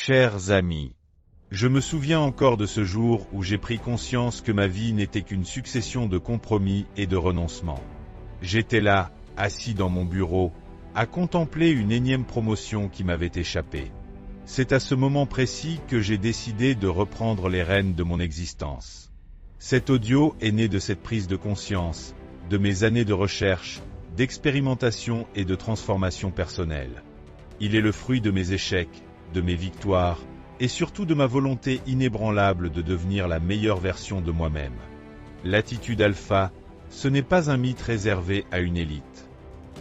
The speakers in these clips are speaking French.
Chers amis, je me souviens encore de ce jour où j'ai pris conscience que ma vie n'était qu'une succession de compromis et de renoncements. J'étais là, assis dans mon bureau, à contempler une énième promotion qui m'avait échappé. C'est à ce moment précis que j'ai décidé de reprendre les rênes de mon existence. Cet audio est né de cette prise de conscience, de mes années de recherche, d'expérimentation et de transformation personnelle. Il est le fruit de mes échecs, de mes victoires, et surtout de ma volonté inébranlable de devenir la meilleure version de moi-même. L'attitude alpha, ce n'est pas un mythe réservé à une élite.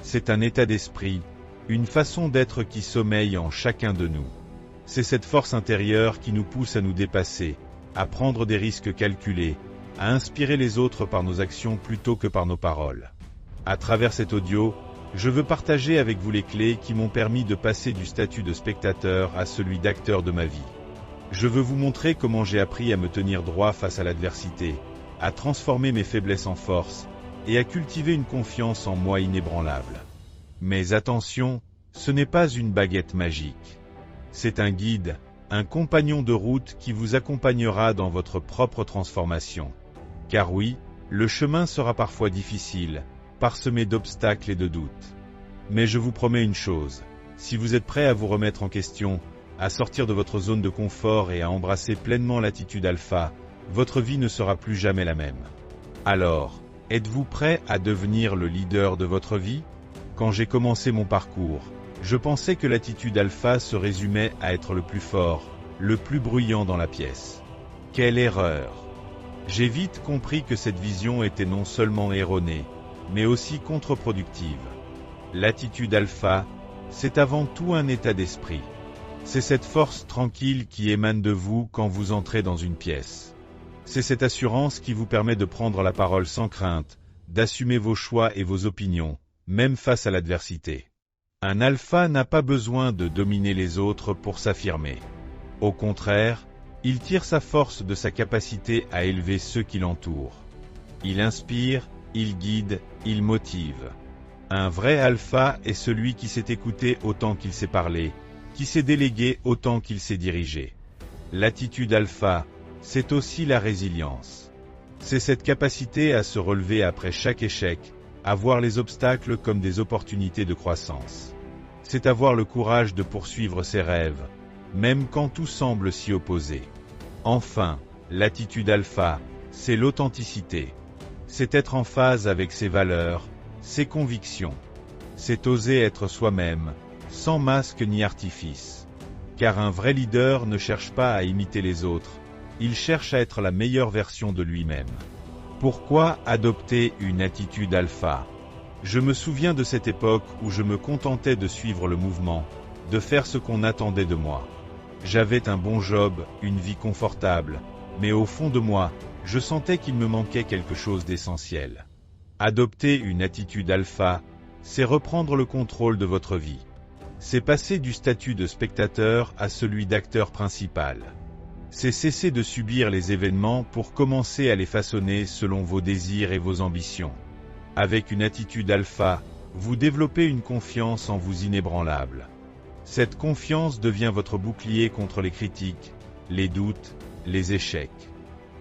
C'est un état d'esprit, une façon d'être qui sommeille en chacun de nous. C'est cette force intérieure qui nous pousse à nous dépasser, à prendre des risques calculés, à inspirer les autres par nos actions plutôt que par nos paroles. À travers cet audio, je veux partager avec vous les clés qui m'ont permis de passer du statut de spectateur à celui d'acteur de ma vie. Je veux vous montrer comment j'ai appris à me tenir droit face à l'adversité, à transformer mes faiblesses en force, et à cultiver une confiance en moi inébranlable. Mais attention, ce n'est pas une baguette magique. C'est un guide, un compagnon de route qui vous accompagnera dans votre propre transformation. Car oui, le chemin sera parfois difficile, parsemé d'obstacles et de doutes. Mais je vous promets une chose, si vous êtes prêt à vous remettre en question, à sortir de votre zone de confort et à embrasser pleinement l'attitude alpha, votre vie ne sera plus jamais la même. Alors, êtes-vous prêt à devenir le leader de votre vie? Quand j'ai commencé mon parcours, je pensais que l'attitude alpha se résumait à être le plus fort, le plus bruyant dans la pièce. Quelle erreur! J'ai vite compris que cette vision était non seulement erronée, mais aussi contre-productive. L'attitude alpha, c'est avant tout un état d'esprit. C'est cette force tranquille qui émane de vous quand vous entrez dans une pièce. C'est cette assurance qui vous permet de prendre la parole sans crainte, d'assumer vos choix et vos opinions, même face à l'adversité. Un alpha n'a pas besoin de dominer les autres pour s'affirmer. Au contraire, il tire sa force de sa capacité à élever ceux qui l'entourent. Il inspire, il guide, il motive. Un vrai alpha est celui qui sait écouter autant qu'il sait parler, qui sait déléguer autant qu'il sait diriger. L'attitude alpha, c'est aussi la résilience. C'est cette capacité à se relever après chaque échec, à voir les obstacles comme des opportunités de croissance. C'est avoir le courage de poursuivre ses rêves, même quand tout semble s'y opposer. Enfin, l'attitude alpha, c'est l'authenticité. C'est être en phase avec ses valeurs, ses convictions. C'est oser être soi-même, sans masque ni artifice. Car un vrai leader ne cherche pas à imiter les autres, il cherche à être la meilleure version de lui-même. Pourquoi adopter une attitude alpha? Je me souviens de cette époque où je me contentais de suivre le mouvement, de faire ce qu'on attendait de moi. J'avais un bon job, une vie confortable, mais au fond de moi, je sentais qu'il me manquait quelque chose d'essentiel. Adopter une attitude alpha, c'est reprendre le contrôle de votre vie. C'est passer du statut de spectateur à celui d'acteur principal. C'est cesser de subir les événements pour commencer à les façonner selon vos désirs et vos ambitions. Avec une attitude alpha, vous développez une confiance en vous inébranlable. Cette confiance devient votre bouclier contre les critiques, les doutes, les échecs.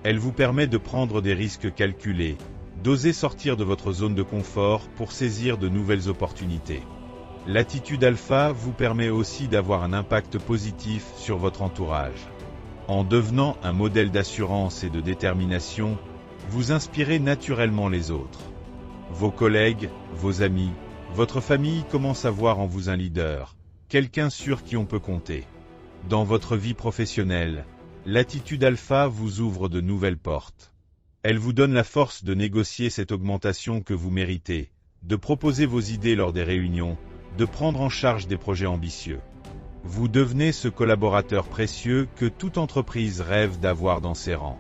Elle vous permet de prendre des risques calculés, d'oser sortir de votre zone de confort pour saisir de nouvelles opportunités. L'attitude alpha vous permet aussi d'avoir un impact positif sur votre entourage. En devenant un modèle d'assurance et de détermination, vous inspirez naturellement les autres. Vos collègues, vos amis, votre famille commencent à voir en vous un leader, quelqu'un sur qui on peut compter. Dans votre vie professionnelle, l'attitude alpha vous ouvre de nouvelles portes. Elle vous donne la force de négocier cette augmentation que vous méritez, de proposer vos idées lors des réunions, de prendre en charge des projets ambitieux. Vous devenez ce collaborateur précieux que toute entreprise rêve d'avoir dans ses rangs.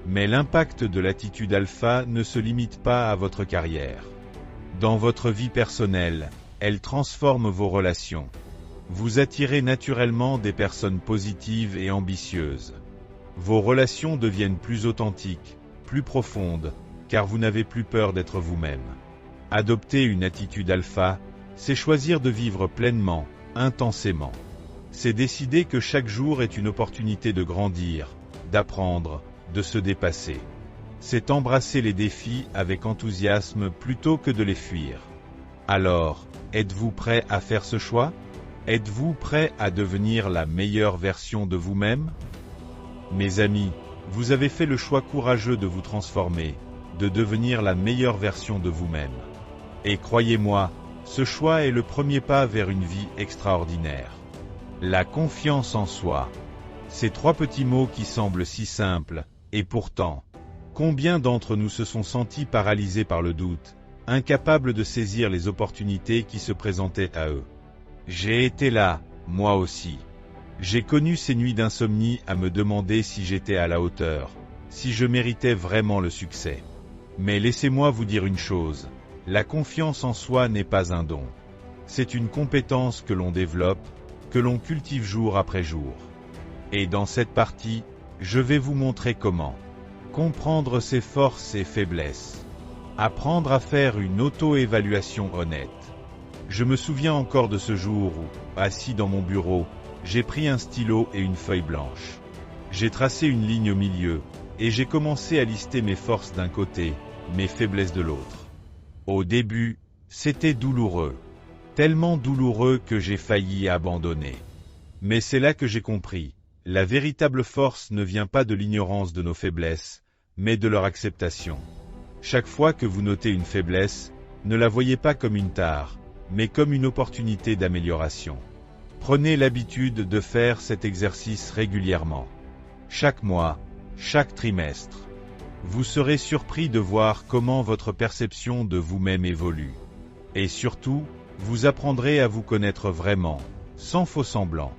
Mais l'impact de l'attitude alpha ne se limite pas à votre carrière. Dans votre vie personnelle, elle transforme vos relations. Vous attirez naturellement des personnes positives et ambitieuses. Vos relations deviennent plus authentiques, plus profondes, car vous n'avez plus peur d'être vous-même. Adopter une attitude alpha, c'est choisir de vivre pleinement, intensément. C'est décider que chaque jour est une opportunité de grandir, d'apprendre, de se dépasser. C'est embrasser les défis avec enthousiasme plutôt que de les fuir. Alors, êtes-vous prêt à faire ce choix? Êtes-vous prêt à devenir la meilleure version de vous-même? Mes amis, vous avez fait le choix courageux de vous transformer, de devenir la meilleure version de vous-même. Et croyez-moi, ce choix est le premier pas vers une vie extraordinaire. La confiance en soi. Ces trois petits mots qui semblent si simples, et pourtant, combien d'entre nous se sont sentis paralysés par le doute, incapables de saisir les opportunités qui se présentaient à eux? J'ai été là, moi aussi. J'ai connu ces nuits d'insomnie à me demander si j'étais à la hauteur, si je méritais vraiment le succès. Mais laissez-moi vous dire une chose, la confiance en soi n'est pas un don. C'est une compétence que l'on développe, que l'on cultive jour après jour. Et dans cette partie, je vais vous montrer comment. Comprendre ses forces et faiblesses. Apprendre à faire une auto-évaluation honnête. Je me souviens encore de ce jour où, assis dans mon bureau, j'ai pris un stylo et une feuille blanche. J'ai tracé une ligne au milieu, et j'ai commencé à lister mes forces d'un côté, mes faiblesses de l'autre. Au début, c'était douloureux. Tellement douloureux que j'ai failli abandonner. Mais c'est là que j'ai compris, la véritable force ne vient pas de l'ignorance de nos faiblesses, mais de leur acceptation. Chaque fois que vous notez une faiblesse, ne la voyez pas comme une tare, mais comme une opportunité d'amélioration. Prenez l'habitude de faire cet exercice régulièrement. Chaque mois, chaque trimestre. Vous serez surpris de voir comment votre perception de vous-même évolue. Et surtout, vous apprendrez à vous connaître vraiment, sans faux semblant.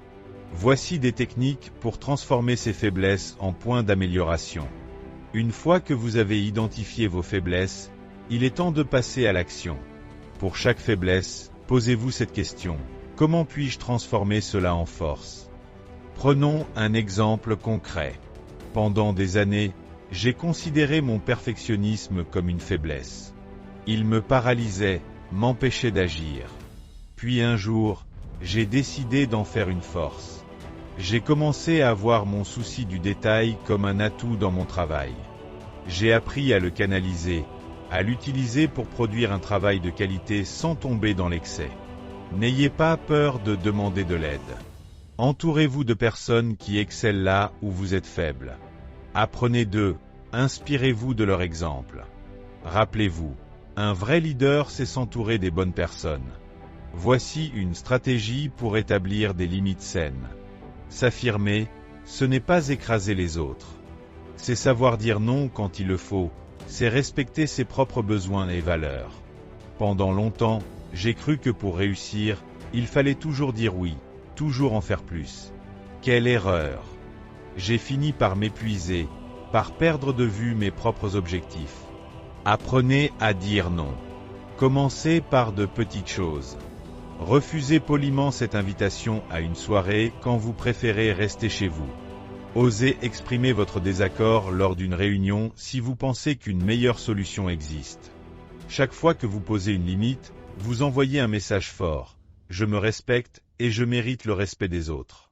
Voici des techniques pour transformer ces faiblesses en points d'amélioration. Une fois que vous avez identifié vos faiblesses, il est temps de passer à l'action. Pour chaque faiblesse, posez-vous cette question. Comment puis-je transformer cela en force? Prenons un exemple concret. Pendant des années, j'ai considéré mon perfectionnisme comme une faiblesse. Il me paralysait, m'empêchait d'agir. Puis un jour, j'ai décidé d'en faire une force. J'ai commencé à voir mon souci du détail comme un atout dans mon travail. J'ai appris à le canaliser, à l'utiliser pour produire un travail de qualité sans tomber dans l'excès. N'ayez pas peur de demander de l'aide. Entourez-vous de personnes qui excellent là où vous êtes faible. Apprenez d'eux, inspirez-vous de leur exemple. Rappelez-vous, un vrai leader sait s'entourer des bonnes personnes. Voici une stratégie pour établir des limites saines. S'affirmer, ce n'est pas écraser les autres. C'est savoir dire non quand il le faut, c'est respecter ses propres besoins et valeurs. Pendant longtemps, j'ai cru que pour réussir, il fallait toujours dire oui, toujours en faire plus. Quelle erreur! J'ai fini par m'épuiser, par perdre de vue mes propres objectifs. Apprenez à dire non. Commencez par de petites choses. Refusez poliment cette invitation à une soirée quand vous préférez rester chez vous. Osez exprimer votre désaccord lors d'une réunion si vous pensez qu'une meilleure solution existe. Chaque fois que vous posez une limite, vous envoyez un message fort. Je me respecte et je mérite le respect des autres.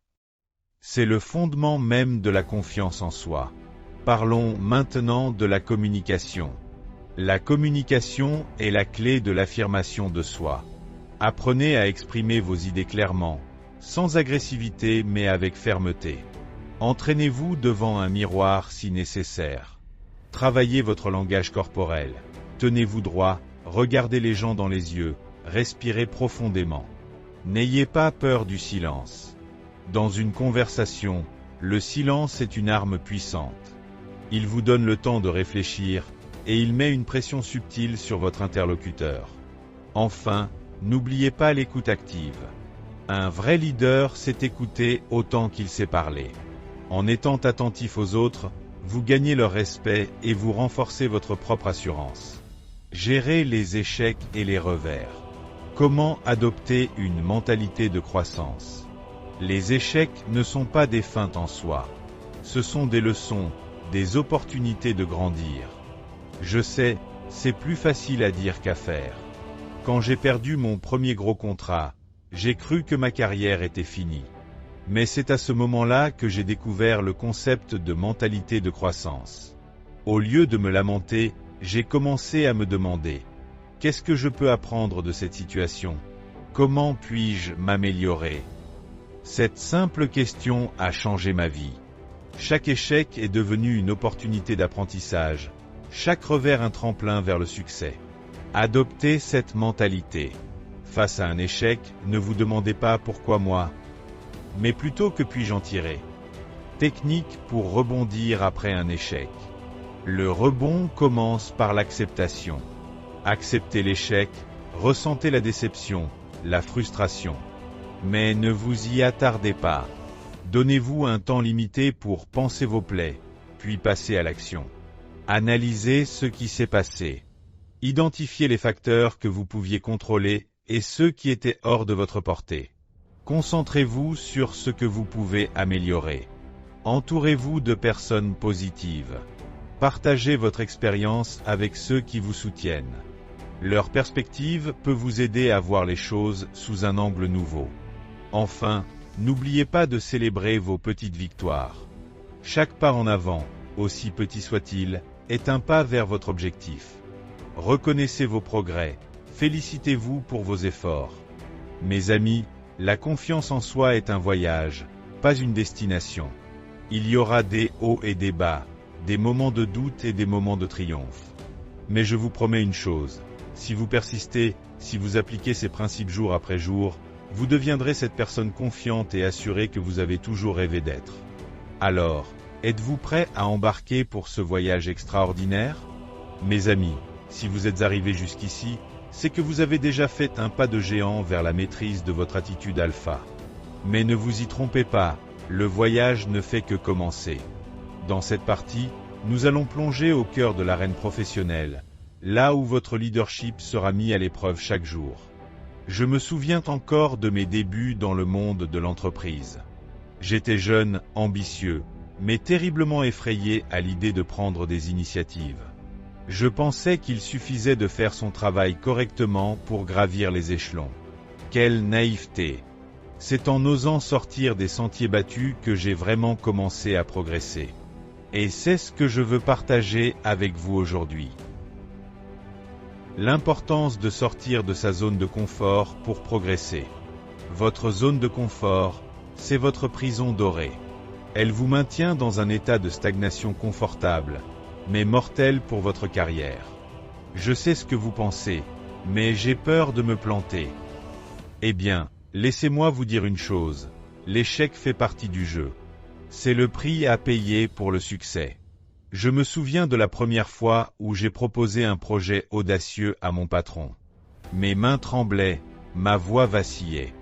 C'est le fondement même de la confiance en soi. Parlons maintenant de la communication. La communication est la clé de l'affirmation de soi. Apprenez à exprimer vos idées clairement, sans agressivité mais avec fermeté. Entraînez-vous devant un miroir si nécessaire. Travaillez votre langage corporel. Tenez-vous droit, regardez les gens dans les yeux, respirez profondément. N'ayez pas peur du silence. Dans une conversation, le silence est une arme puissante. Il vous donne le temps de réfléchir, et il met une pression subtile sur votre interlocuteur. Enfin, n'oubliez pas l'écoute active. Un vrai leader sait écouter autant qu'il sait parler. En étant attentif aux autres, vous gagnez leur respect et vous renforcez votre propre assurance. Gérez les échecs et les revers. Comment adopter une mentalité de croissance? Les échecs ne sont pas des feintes en soi. Ce sont des leçons, des opportunités de grandir. Je sais, c'est plus facile à dire qu'à faire. Quand j'ai perdu mon premier gros contrat, j'ai cru que ma carrière était finie. Mais c'est à ce moment-là que j'ai découvert le concept de mentalité de croissance. Au lieu de me lamenter, j'ai commencé à me demander « Qu'est-ce que je peux apprendre de cette situation ? Comment puis-je m'améliorer ?» Cette simple question a changé ma vie. Chaque échec est devenu une opportunité d'apprentissage, chaque revers un tremplin vers le succès. Adoptez cette mentalité. Face à un échec, ne vous demandez pas pourquoi moi, mais plutôt que puis-je en tirer. Technique pour rebondir après un échec. Le rebond commence par l'acceptation. Acceptez l'échec, ressentez la déception, la frustration. Mais ne vous y attardez pas. Donnez-vous un temps limité pour penser vos plaies, puis passer à l'action. Analysez ce qui s'est passé. Identifiez les facteurs que vous pouviez contrôler et ceux qui étaient hors de votre portée. Concentrez-vous sur ce que vous pouvez améliorer. Entourez-vous de personnes positives. Partagez votre expérience avec ceux qui vous soutiennent. Leur perspective peut vous aider à voir les choses sous un angle nouveau. Enfin, n'oubliez pas de célébrer vos petites victoires. Chaque pas en avant, aussi petit soit-il, est un pas vers votre objectif. Reconnaissez vos progrès, félicitez-vous pour vos efforts. Mes amis, la confiance en soi est un voyage, pas une destination. Il y aura des hauts et des bas, des moments de doute et des moments de triomphe. Mais je vous promets une chose, si vous persistez, si vous appliquez ces principes jour après jour, vous deviendrez cette personne confiante et assurée que vous avez toujours rêvé d'être. Alors, êtes-vous prêt à embarquer pour ce voyage extraordinaire ? Mes amis, si vous êtes arrivés jusqu'ici, c'est que vous avez déjà fait un pas de géant vers la maîtrise de votre attitude alpha. Mais ne vous y trompez pas, le voyage ne fait que commencer. Dans cette partie, nous allons plonger au cœur de l'arène professionnelle, là où votre leadership sera mis à l'épreuve chaque jour. Je me souviens encore de mes débuts dans le monde de l'entreprise. J'étais jeune, ambitieux, mais terriblement effrayé à l'idée de prendre des initiatives. Je pensais qu'il suffisait de faire son travail correctement pour gravir les échelons. Quelle naïveté! C'est en osant sortir des sentiers battus que j'ai vraiment commencé à progresser. Et c'est ce que je veux partager avec vous aujourd'hui. L'importance de sortir de sa zone de confort pour progresser. Votre zone de confort, c'est votre prison dorée. Elle vous maintient dans un état de stagnation confortable, mais mortel pour votre carrière. Je sais ce que vous pensez, mais j'ai peur de me planter. Eh bien, laissez-moi vous dire une chose, l'échec fait partie du jeu. C'est le prix à payer pour le succès. Je me souviens de la première fois où j'ai proposé un projet audacieux à mon patron. Mes mains tremblaient, ma voix vacillait.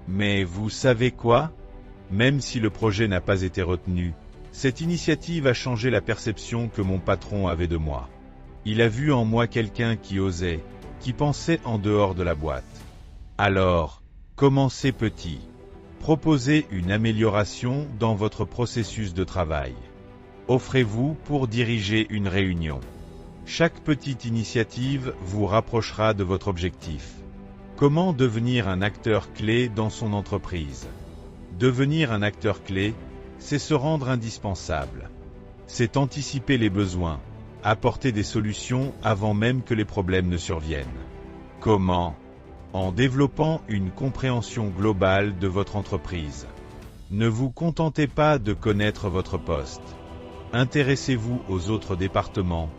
Mais vous savez quoi ? Même si le projet n'a pas été retenu, cette initiative a changé la perception que mon patron avait de moi. Il a vu en moi quelqu'un qui osait, qui pensait en dehors de la boîte. Alors, commencez petit. Proposez une amélioration dans votre processus de travail. Offrez-vous pour diriger une réunion. Chaque petite initiative vous rapprochera de votre objectif. Comment devenir un acteur clé dans son entreprise ? Devenir un acteur clé, c'est se rendre indispensable. C'est anticiper les besoins, apporter des solutions avant même que les problèmes ne surviennent. Comment ? En développant une compréhension globale de votre entreprise. Ne vous contentez pas de connaître votre poste. Intéressez-vous aux autres départements,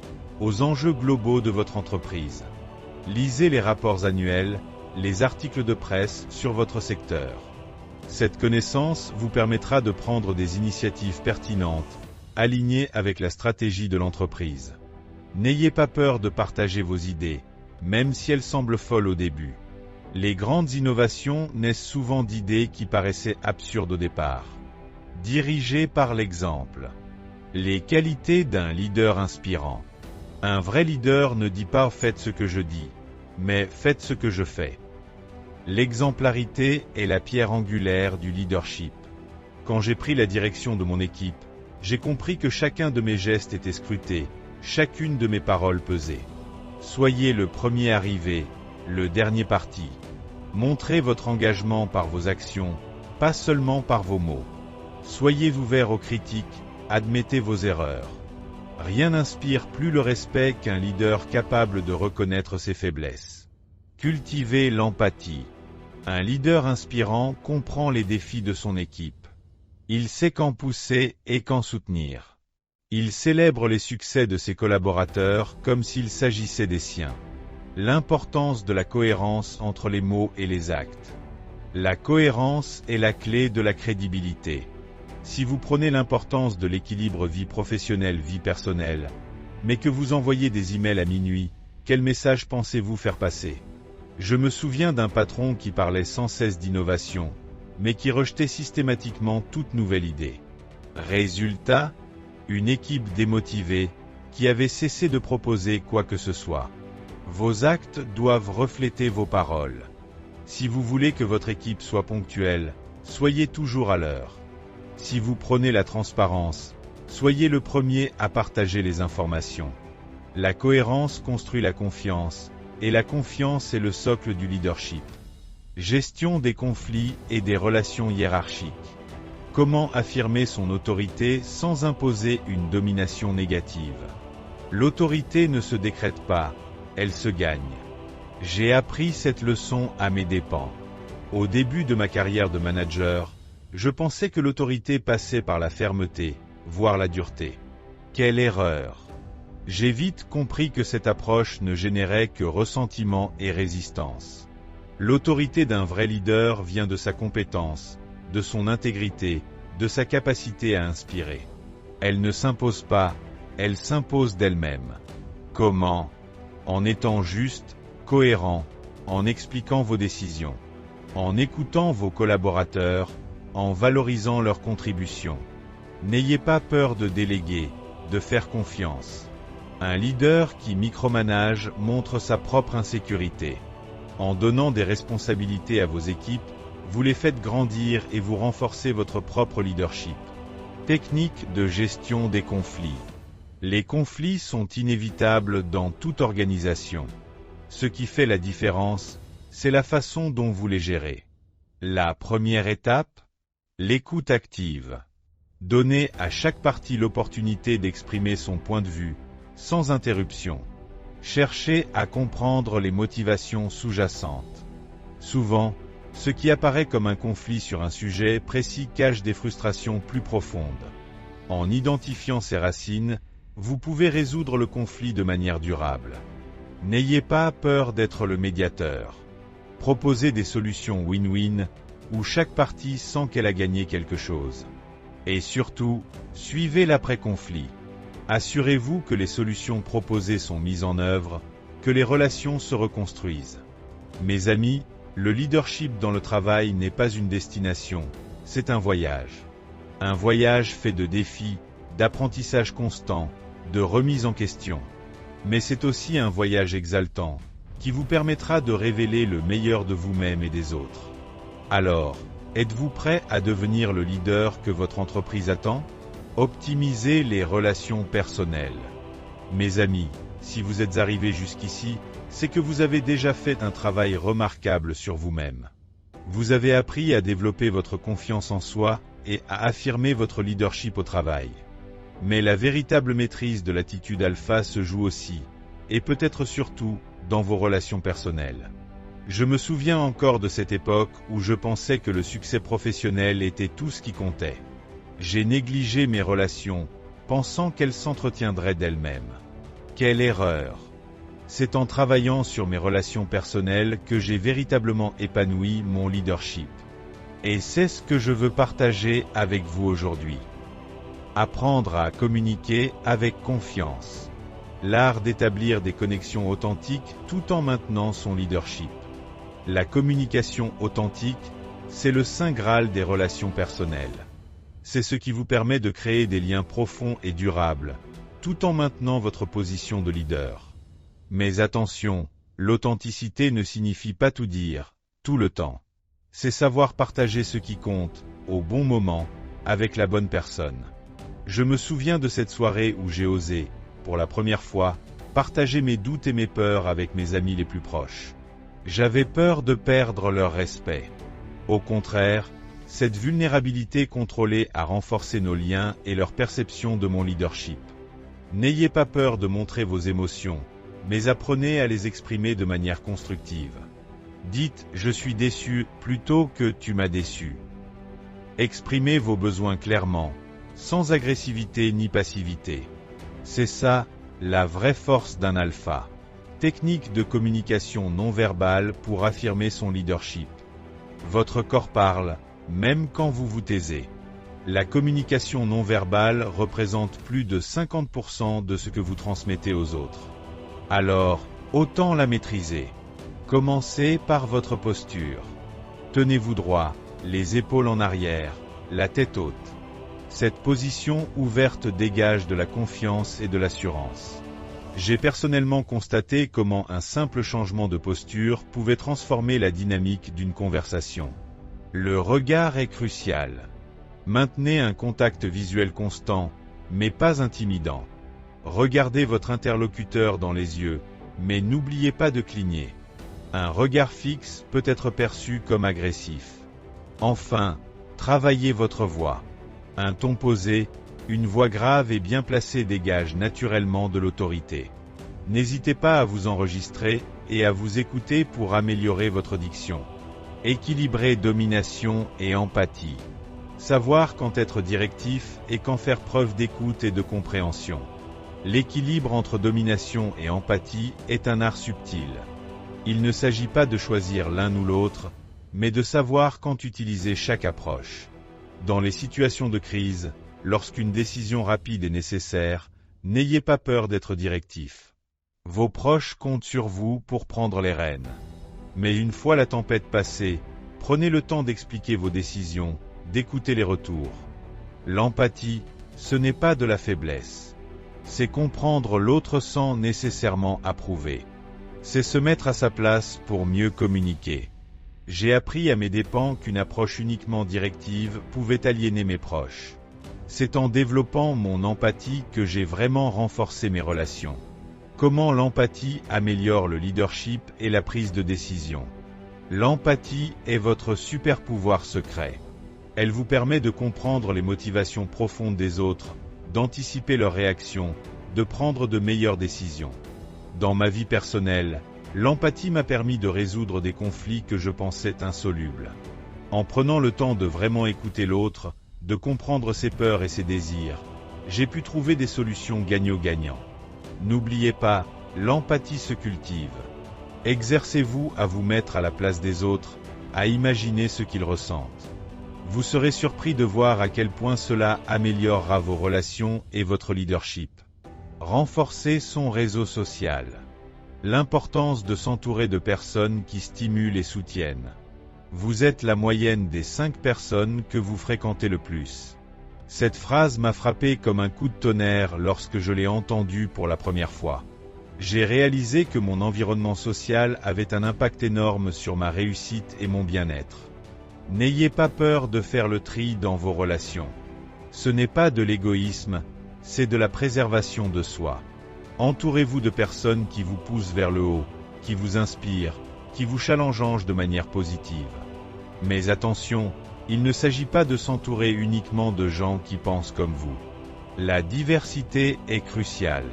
aux enjeux globaux de votre entreprise. Lisez les rapports annuels, les articles de presse sur votre secteur. Cette connaissance vous permettra de prendre des initiatives pertinentes, alignées avec la stratégie de l'entreprise. N'ayez pas peur de partager vos idées, même si elles semblent folles au début. Les grandes innovations naissent souvent d'idées qui paraissaient absurdes au départ. Dirigez par l'exemple. Les qualités d'un leader inspirant. Un vrai leader ne dit pas « faites ce que je dis », mais « faites ce que je fais ». L'exemplarité est la pierre angulaire du leadership. Quand j'ai pris la direction de mon équipe, j'ai compris que chacun de mes gestes était scruté, chacune de mes paroles pesée. Soyez le premier arrivé, le dernier parti. Montrez votre engagement par vos actions, pas seulement par vos mots. Soyez ouverts aux critiques, admettez vos erreurs. Rien n'inspire plus le respect qu'un leader capable de reconnaître ses faiblesses. Cultivez l'empathie. Un leader inspirant comprend les défis de son équipe. Il sait quand pousser et quand soutenir. Il célèbre les succès de ses collaborateurs comme s'il s'agissait des siens. L'importance de la cohérence entre les mots et les actes. La cohérence est la clé de la crédibilité. Si vous prenez l'importance de l'équilibre vie professionnelle-vie personnelle, mais que vous envoyez des emails à minuit, quel message pensez-vous faire passer? Je me souviens d'un patron qui parlait sans cesse d'innovation, mais qui rejetait systématiquement toute nouvelle idée. Résultat, une équipe démotivée, qui avait cessé de proposer quoi que ce soit. Vos actes doivent refléter vos paroles. Si vous voulez que votre équipe soit ponctuelle, soyez toujours à l'heure. Si vous prenez la transparence, soyez le premier à partager les informations. La cohérence construit la confiance, et la confiance est le socle du leadership. Gestion des conflits et des relations hiérarchiques. Comment affirmer son autorité sans imposer une domination négative? L'autorité ne se décrète pas, elle se gagne. J'ai appris cette leçon à mes dépens. Au début de ma carrière de manager, je pensais que l'autorité passait par la fermeté, voire la dureté. Quelle erreur! J'ai vite compris que cette approche ne générait que ressentiment et résistance. L'autorité d'un vrai leader vient de sa compétence, de son intégrité, de sa capacité à inspirer. Elle ne s'impose pas, elle s'impose d'elle-même. Comment? En étant juste, cohérent, en expliquant vos décisions, en écoutant vos collaborateurs, en valorisant leurs contributions. N'ayez pas peur de déléguer, de faire confiance. Un leader qui micromanage montre sa propre insécurité. En donnant des responsabilités à vos équipes, vous les faites grandir et vous renforcez votre propre leadership. Technique de gestion des conflits. Les conflits sont inévitables dans toute organisation. Ce qui fait la différence, c'est la façon dont vous les gérez. La première étape, l'écoute active. Donnez à chaque partie l'opportunité d'exprimer son point de vue, sans interruption. Cherchez à comprendre les motivations sous-jacentes. Souvent, ce qui apparaît comme un conflit sur un sujet précis cache des frustrations plus profondes. En identifiant ces racines, vous pouvez résoudre le conflit de manière durable. N'ayez pas peur d'être le médiateur. Proposez des solutions win-win, où chaque partie sent qu'elle a gagné quelque chose. Et surtout, suivez l'après-conflit. Assurez-vous que les solutions proposées sont mises en œuvre, que les relations se reconstruisent. Mes amis, le leadership dans le travail n'est pas une destination, c'est un voyage. Un voyage fait de défis, d'apprentissage constant, de remise en question. Mais c'est aussi un voyage exaltant, qui vous permettra de révéler le meilleur de vous-même et des autres. Alors, êtes-vous prêt à devenir le leader que votre entreprise attend? Optimisez les relations personnelles. Mes amis, si vous êtes arrivés jusqu'ici, c'est que vous avez déjà fait un travail remarquable sur vous-même. Vous avez appris à développer votre confiance en soi et à affirmer votre leadership au travail. Mais la véritable maîtrise de l'attitude alpha se joue aussi, et peut-être surtout, dans vos relations personnelles. Je me souviens encore de cette époque où je pensais que le succès professionnel était tout ce qui comptait. J'ai négligé mes relations, pensant qu'elles s'entretiendraient d'elles-mêmes. Quelle erreur! C'est en travaillant sur mes relations personnelles que j'ai véritablement épanoui mon leadership. Et c'est ce que je veux partager avec vous aujourd'hui. Apprendre à communiquer avec confiance. L'art d'établir des connexions authentiques tout en maintenant son leadership. La communication authentique, c'est le saint graal des relations personnelles. C'est ce qui vous permet de créer des liens profonds et durables, tout en maintenant votre position de leader. Mais attention, l'authenticité ne signifie pas tout dire, tout le temps. C'est savoir partager ce qui compte, au bon moment, avec la bonne personne. Je me souviens de cette soirée où j'ai osé, pour la première fois, partager mes doutes et mes peurs avec mes amis les plus proches. J'avais peur de perdre leur respect. Au contraire, Cette vulnérabilité contrôlée a renforcé nos liens et leur perception de mon leadership. N'ayez pas peur de montrer vos émotions, mais apprenez à les exprimer de manière constructive. Dites « je suis déçu » plutôt que « tu m'as déçu ». Exprimez vos besoins clairement, sans agressivité ni passivité. C'est ça, la vraie force d'un alpha. Technique de communication non verbale pour affirmer son leadership. Votre corps parle, même quand vous vous taisez. La communication non verbale représente plus de 50% de ce que vous transmettez aux autres. Alors, autant la maîtriser. Commencez par votre posture. Tenez-vous droit, les épaules en arrière, la tête haute. Cette position ouverte dégage de la confiance et de l'assurance. J'ai personnellement constaté comment un simple changement de posture pouvait transformer la dynamique d'une conversation. Le regard est crucial. Maintenez un contact visuel constant, mais pas intimidant. Regardez votre interlocuteur dans les yeux, mais n'oubliez pas de cligner. Un regard fixe peut être perçu comme agressif. Enfin, travaillez votre voix. Un ton posé, une voix grave et bien placée dégage naturellement de l'autorité. N'hésitez pas à vous enregistrer et à vous écouter pour améliorer votre diction. Équilibrer domination et empathie. Savoir quand être directif et quand faire preuve d'écoute et de compréhension. L'équilibre entre domination et empathie est un art subtil. Il ne s'agit pas de choisir l'un ou l'autre, mais de savoir quand utiliser chaque approche. Dans les situations de crise, lorsqu'une décision rapide est nécessaire, n'ayez pas peur d'être directif. Vos proches comptent sur vous pour prendre les rênes. Mais une fois la tempête passée, prenez le temps d'expliquer vos décisions, d'écouter les retours. L'empathie, ce n'est pas de la faiblesse. C'est comprendre l'autre sans nécessairement approuver. C'est se mettre à sa place pour mieux communiquer. J'ai appris à mes dépens qu'une approche uniquement directive pouvait aliéner mes proches. C'est en développant mon empathie que j'ai vraiment renforcé mes relations. Comment l'empathie améliore le leadership et la prise de décision? L'empathie est votre super pouvoir secret. Elle vous permet de comprendre les motivations profondes des autres, d'anticiper leurs réactions, de prendre de meilleures décisions. Dans ma vie personnelle, l'empathie m'a permis de résoudre des conflits que je pensais insolubles. En prenant le temps de vraiment écouter l'autre, de comprendre ses peurs et ses désirs, j'ai pu trouver des solutions gagnant-gagnant. N'oubliez pas, l'empathie se cultive. Exercez-vous à vous mettre à la place des autres, à imaginer ce qu'ils ressentent. Vous serez surpris de voir à quel point cela améliorera vos relations et votre leadership. Renforcez son réseau social. L'importance de s'entourer de personnes qui stimulent et soutiennent. Vous êtes la moyenne des 5 personnes que vous fréquentez le plus. Cette phrase m'a frappé comme un coup de tonnerre lorsque je l'ai entendue pour la première fois. J'ai réalisé que mon environnement social avait un impact énorme sur ma réussite et mon bien-être. N'ayez pas peur de faire le tri dans vos relations. Ce n'est pas de l'égoïsme, c'est de la préservation de soi. Entourez-vous de personnes qui vous poussent vers le haut, qui vous inspirent, qui vous challengent de manière positive. Mais attention, il ne s'agit pas de s'entourer uniquement de gens qui pensent comme vous. La diversité est cruciale.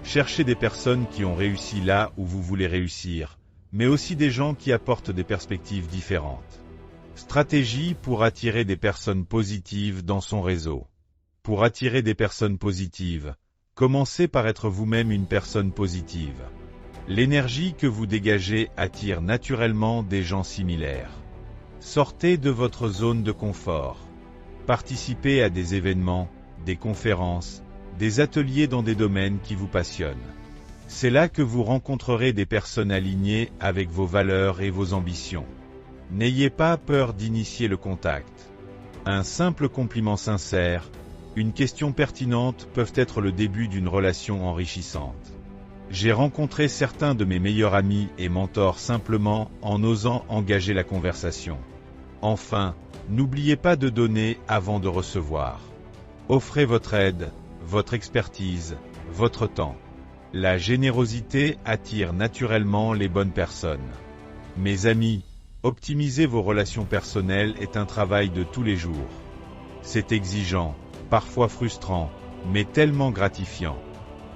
Cherchez des personnes qui ont réussi là où vous voulez réussir, mais aussi des gens qui apportent des perspectives différentes. Stratégie pour attirer des personnes positives dans son réseau. Pour attirer des personnes positives, commencez par être vous-même une personne positive. L'énergie que vous dégagez attire naturellement des gens similaires. Sortez de votre zone de confort. Participez à des événements, des conférences, des ateliers dans des domaines qui vous passionnent. C'est là que vous rencontrerez des personnes alignées avec vos valeurs et vos ambitions. N'ayez pas peur d'initier le contact. Un simple compliment sincère, une question pertinente peuvent être le début d'une relation enrichissante. J'ai rencontré certains de mes meilleurs amis et mentors simplement en osant engager la conversation. Enfin, n'oubliez pas de donner avant de recevoir. Offrez votre aide, votre expertise, votre temps. La générosité attire naturellement les bonnes personnes. Mes amis, Optimiser vos relations personnelles est un travail de tous les jours. C'est exigeant, parfois frustrant, mais tellement gratifiant.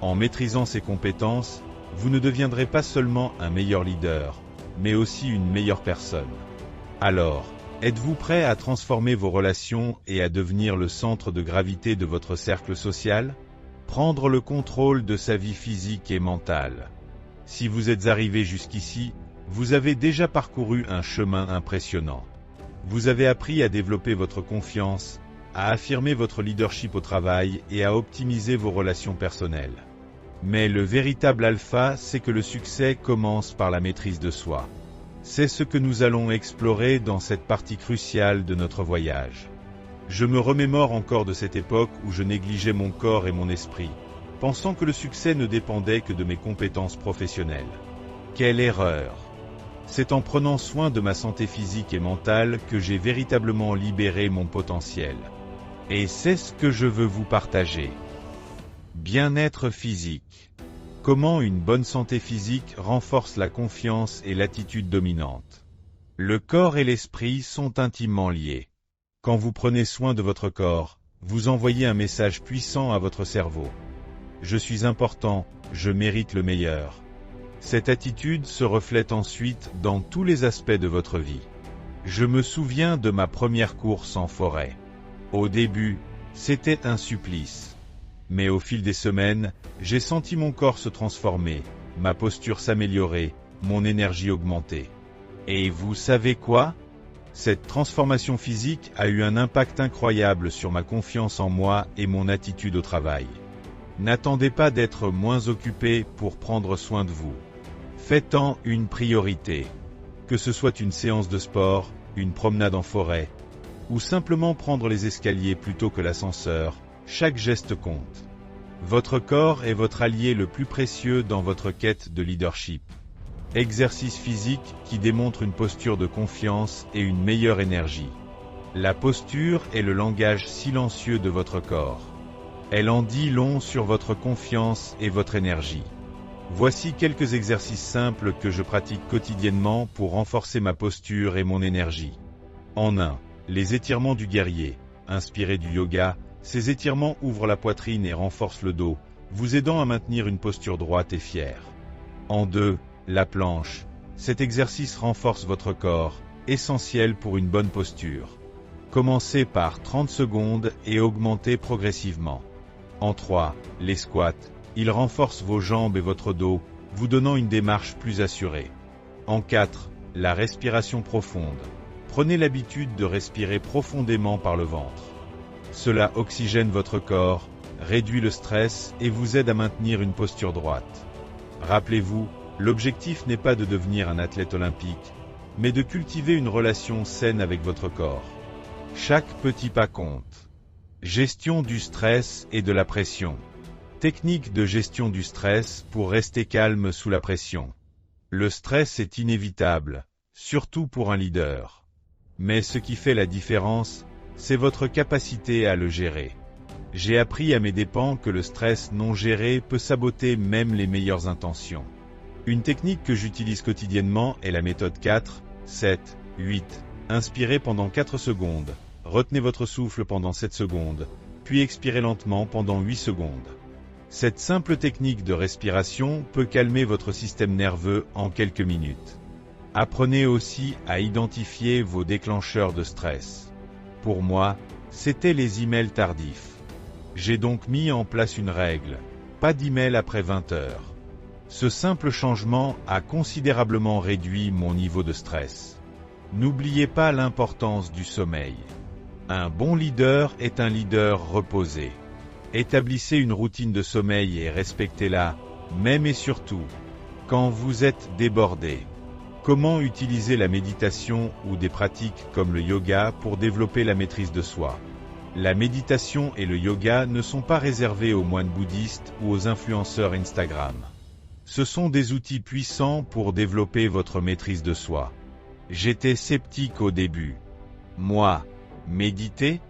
En maîtrisant ces compétences, vous ne deviendrez pas seulement un meilleur leader, mais aussi une meilleure personne. Alors, êtes-vous prêt à transformer vos relations et à devenir le centre de gravité de votre cercle social? Prendre le contrôle de sa vie physique et mentale. Si vous êtes arrivé jusqu'ici, vous avez déjà parcouru un chemin impressionnant. Vous avez appris à développer votre confiance, à affirmer votre leadership au travail et à optimiser vos relations personnelles. Mais le véritable alpha, c'est que le succès commence par la maîtrise de soi. C'est ce que nous allons explorer dans cette partie cruciale de notre voyage. Je me remémore encore de cette époque où je négligeais mon corps et mon esprit, pensant que le succès ne dépendait que de mes compétences professionnelles. Quelle erreur! C'est en prenant soin de ma santé physique et mentale que j'ai véritablement libéré mon potentiel. Et c'est ce que je veux vous partager. Bien-être physique. Comment une bonne santé physique renforce la confiance et l'attitude dominante. Le corps et l'esprit sont intimement liés. Quand vous prenez soin de votre corps, vous envoyez un message puissant à votre cerveau. Je suis important, je mérite le meilleur. Cette attitude se reflète ensuite dans tous les aspects de votre vie. Je me souviens de ma première course en forêt. Au début, c'était un supplice. Mais au fil des semaines, j'ai senti mon corps se transformer, ma posture s'améliorer, mon énergie augmenter. Et vous savez quoi? Cette transformation physique a eu un impact incroyable sur ma confiance en moi et mon attitude au travail. N'attendez pas d'être moins occupé pour prendre soin de vous. Faites-en une priorité. Que ce soit une séance de sport, une promenade en forêt, ou simplement prendre les escaliers plutôt que l'ascenseur, chaque geste compte. Votre corps est votre allié le plus précieux dans votre quête de leadership. Exercice physique qui démontre une posture de confiance et une meilleure énergie. La posture est le langage silencieux de votre corps. Elle en dit long sur votre confiance et votre énergie. Voici quelques exercices simples que je pratique quotidiennement pour renforcer ma posture et mon énergie. En 1. Les étirements du guerrier. Inspirés du yoga, ces étirements ouvrent la poitrine et renforcent le dos, vous aidant à maintenir une posture droite et fière. En 2. La planche. Cet exercice renforce votre corps, essentiel pour une bonne posture. Commencez par 30 secondes et augmentez progressivement. En 3. Les squats. Ils renforcent vos jambes et votre dos, vous donnant une démarche plus assurée. En 4. La respiration profonde. Prenez l'habitude de respirer profondément par le ventre. Cela oxygène votre corps, réduit le stress et vous aide à maintenir une posture droite. Rappelez-vous, l'objectif n'est pas de devenir un athlète olympique, mais de cultiver une relation saine avec votre corps. Chaque petit pas compte. Gestion du stress et de la pression. Technique de gestion du stress pour rester calme sous la pression. Le stress est inévitable, surtout pour un leader. Mais ce qui fait la différence, c'est votre capacité à le gérer. J'ai appris à mes dépens que le stress non géré peut saboter même les meilleures intentions. Une technique que j'utilise quotidiennement est la méthode 4, 7, 8. Inspirez pendant 4 secondes, retenez votre souffle pendant 7 secondes, puis expirez lentement pendant 8 secondes. Cette simple technique de respiration peut calmer votre système nerveux en quelques minutes. Apprenez aussi à identifier vos déclencheurs de stress. Pour moi, c'était les emails tardifs. J'ai donc mis en place une règle, pas d'email après 20 heures. Ce simple changement a considérablement réduit mon niveau de stress. N'oubliez pas l'importance du sommeil. Un bon leader est un leader reposé. Établissez une routine de sommeil et respectez-la, même et surtout, quand vous êtes débordé. Comment utiliser la méditation ou des pratiques comme le yoga pour développer la maîtrise de soi? La méditation et le yoga ne sont pas réservés aux moines bouddhistes ou aux influenceurs Instagram. Ce sont des outils puissants pour développer votre maîtrise de soi. J'étais sceptique au début. Moi, méditer?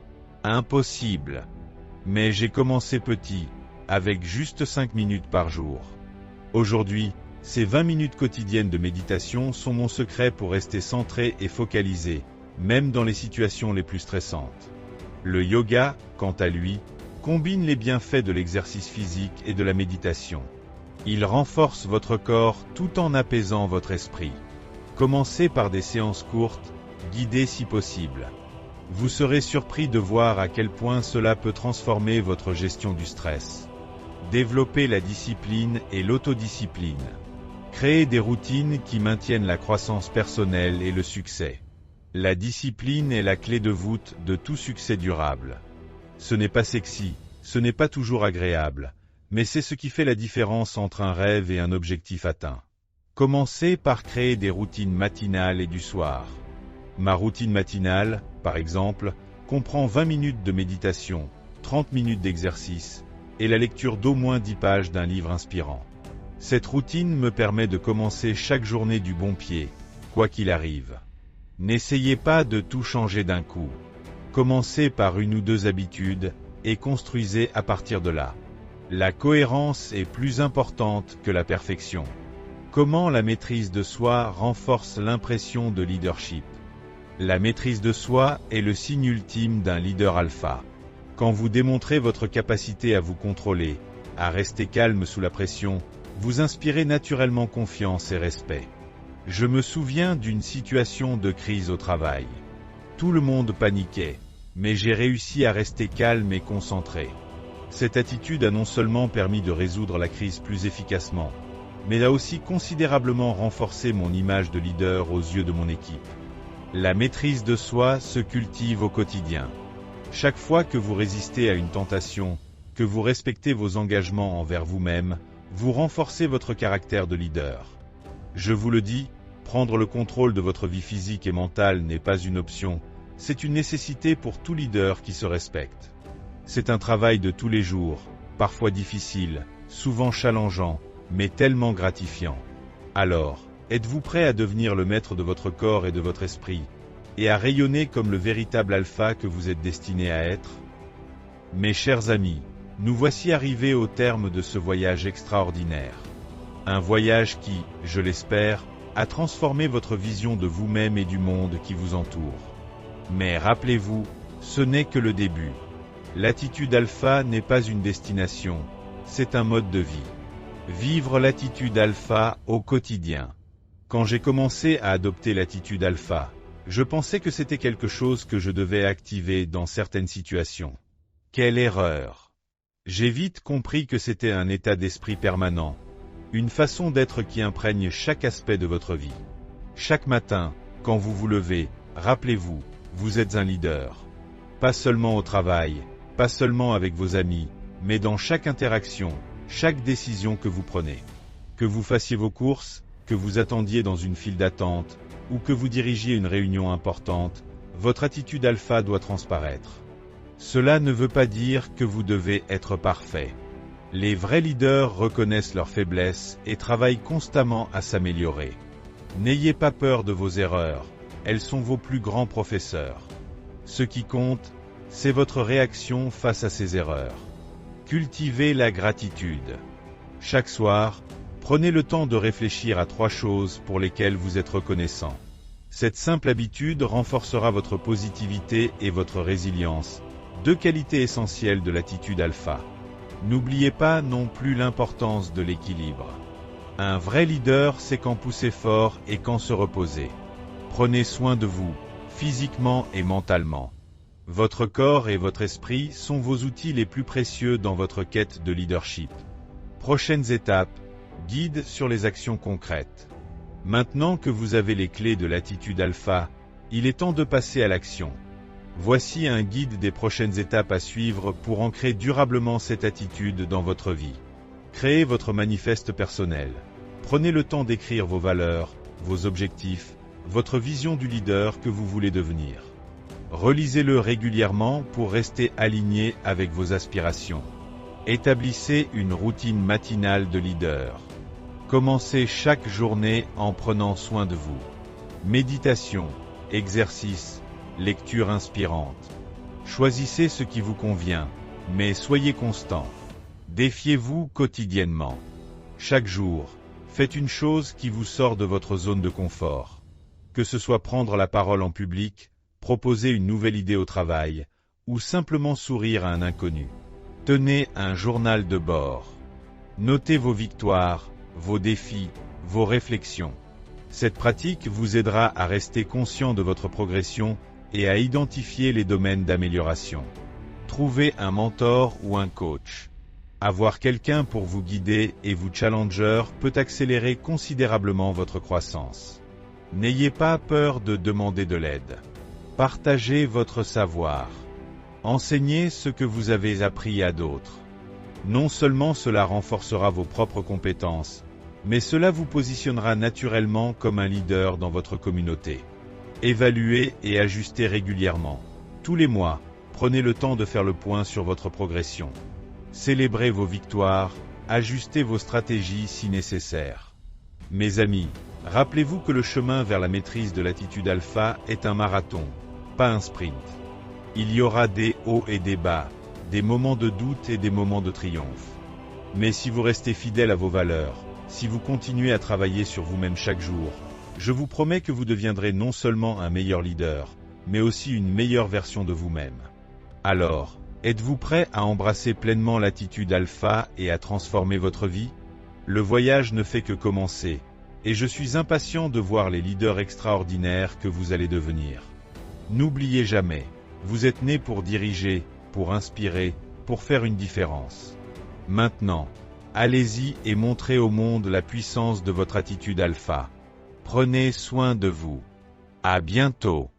Impossible. Mais j'ai commencé petit, avec juste 5 minutes par jour. Aujourd'hui, Ces 20 minutes quotidiennes de méditation sont mon secret pour rester centré et focalisé, même dans les situations les plus stressantes. Le yoga, quant à lui, combine les bienfaits de l'exercice physique et de la méditation. Il renforce votre corps tout en apaisant votre esprit. Commencez par des séances courtes, guidées si possible. Vous serez surpris de voir à quel point cela peut transformer votre gestion du stress. Développez la discipline et l'autodiscipline. Créez des routines qui maintiennent la croissance personnelle et le succès. La discipline est la clé de voûte de tout succès durable. Ce n'est pas sexy, ce n'est pas toujours agréable, mais c'est ce qui fait la différence entre un rêve et un objectif atteint. Commencez par créer des routines matinales et du soir. Ma routine matinale, par exemple, comprend 20 minutes de méditation, 30 minutes d'exercice, et la lecture d'au moins 10 pages d'un livre inspirant. Cette routine me permet de commencer chaque journée du bon pied, quoi qu'il arrive. N'essayez pas de tout changer d'un coup. Commencez par une ou deux habitudes, et construisez à partir de là. La cohérence est plus importante que la perfection. Comment la maîtrise de soi renforce l'impression de leadership? La maîtrise de soi est le signe ultime d'un leader alpha. Quand vous démontrez votre capacité à vous contrôler, à rester calme sous la pression, vous inspirez naturellement confiance et respect. Je me souviens d'une situation de crise au travail. Tout le monde paniquait, mais j'ai réussi à rester calme et concentré. Cette attitude a non seulement permis de résoudre la crise plus efficacement, mais a aussi considérablement renforcé mon image de leader aux yeux de mon équipe. La maîtrise de soi se cultive au quotidien. Chaque fois que vous résistez à une tentation, que vous respectez vos engagements envers vous-même, vous renforcez votre caractère de leader. Je vous le dis, prendre le contrôle de votre vie physique et mentale n'est pas une option, c'est une nécessité pour tout leader qui se respecte. C'est un travail de tous les jours, parfois difficile, souvent challengeant, mais tellement gratifiant. Alors, êtes-vous prêt à devenir le maître de votre corps et de votre esprit, et à rayonner comme le véritable alpha que vous êtes destiné à être? Mes chers amis, nous voici arrivés au terme de ce voyage extraordinaire. Un voyage qui, je l'espère, a transformé votre vision de vous-même et du monde qui vous entoure. Mais rappelez-vous, ce n'est que le début. L'attitude alpha n'est pas une destination, c'est un mode de vie. Vivre l'attitude alpha au quotidien. Quand j'ai commencé à adopter l'attitude alpha, je pensais que c'était quelque chose que je devais activer dans certaines situations. Quelle erreur! J'ai vite compris que c'était un état d'esprit permanent, une façon d'être qui imprègne chaque aspect de votre vie. Chaque matin, quand vous vous levez, rappelez-vous, vous êtes un leader. Pas seulement au travail, pas seulement avec vos amis, mais dans chaque interaction, chaque décision que vous prenez. Que vous fassiez vos courses, que vous attendiez dans une file d'attente, ou que vous dirigiez une réunion importante, votre attitude alpha doit transparaître. Cela ne veut pas dire que vous devez être parfait. Les vrais leaders reconnaissent leurs faiblesses et travaillent constamment à s'améliorer. N'ayez pas peur de vos erreurs, elles sont vos plus grands professeurs. Ce qui compte, c'est votre réaction face à ces erreurs. Cultivez la gratitude. Chaque soir, prenez le temps de réfléchir à 3 choses pour lesquelles vous êtes reconnaissant. Cette simple habitude renforcera votre positivité et votre résilience, 2 qualités essentielles de l'attitude alpha. N'oubliez pas non plus l'importance de l'équilibre. Un vrai leader sait quand pousser fort et quand se reposer. Prenez soin de vous, physiquement et mentalement. Votre corps et votre esprit sont vos outils les plus précieux dans votre quête de leadership. Prochaines étapes, guide sur les actions concrètes. Maintenant que vous avez les clés de l'attitude alpha, il est temps de passer à l'action. Voici un guide des prochaines étapes à suivre pour ancrer durablement cette attitude dans votre vie. Créez votre manifeste personnel. Prenez le temps d'écrire vos valeurs, vos objectifs, votre vision du leader que vous voulez devenir. Relisez-le régulièrement pour rester aligné avec vos aspirations. Établissez une routine matinale de leader. Commencez chaque journée en prenant soin de vous. Méditation, exercice, lecture inspirante. Choisissez ce qui vous convient, mais soyez constant. Défiez-vous quotidiennement. Chaque jour, Faites une chose qui vous sort de votre zone de confort. Que ce soit prendre la parole en public, proposer une nouvelle idée au travail, ou simplement sourire à un inconnu. Tenez un journal de bord. Notez vos victoires, vos défis, vos réflexions. Cette pratique vous aidera à rester conscient de votre progression et à identifier les domaines d'amélioration. Trouvez un mentor ou un coach. Avoir quelqu'un pour vous guider et vous challenger peut accélérer considérablement votre croissance. N'ayez pas peur de demander de l'aide. Partagez votre savoir. Enseignez ce que vous avez appris à d'autres. Non seulement cela renforcera vos propres compétences, mais cela vous positionnera naturellement comme un leader dans votre communauté. Évaluez et ajustez régulièrement. Tous les mois, prenez le temps de faire le point sur votre progression. Célébrez vos victoires, ajustez vos stratégies si nécessaire. Mes amis, rappelez-vous que le chemin vers la maîtrise de l'attitude alpha est un marathon, pas un sprint. Il y aura des hauts et des bas, des moments de doute et des moments de triomphe. Mais si vous restez fidèle à vos valeurs, si vous continuez à travailler sur vous-même chaque jour, je vous promets que vous deviendrez non seulement un meilleur leader, mais aussi une meilleure version de vous-même. Alors, êtes-vous prêt à embrasser pleinement l'attitude alpha et à transformer votre vie? Le voyage ne fait que commencer, et je suis impatient de voir les leaders extraordinaires que vous allez devenir. N'oubliez jamais, vous êtes né pour diriger, pour inspirer, pour faire une différence. Maintenant, allez-y et montrez au monde la puissance de votre attitude alpha. Prenez soin de vous. À bientôt.